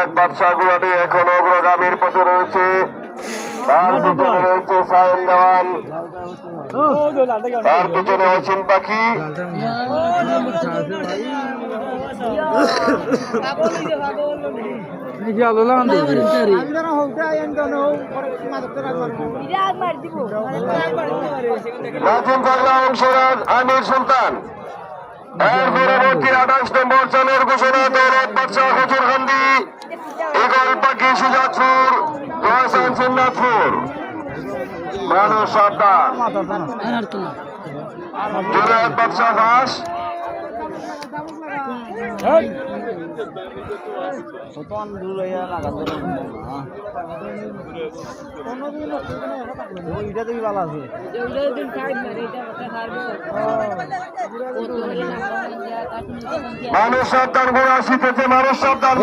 জুনায়েদ বাদশাহ গুলাটি এখন অগ্রগামীর পথে রয়েছে। তার পিছনে রয়েছে সাহেব দেওয়ান, তার পিছনে অচিন পাখি। নাজিম পাগলা অংশরাজ আমির সুলতান। এর পরবর্তী 28 নম্বর চালের ঘোষণা দৌলত বাদশাহ হজুরকান্দি, ইগল পাখি সুজাতপুর, জয়সান সিন্নাথপুর। মানুষ সাবধান, জুনায়েদ বাদশাহ ঘাস। মানুষ সাবধান, ঘোড়া শীতেছে, মানুষ সাবধান।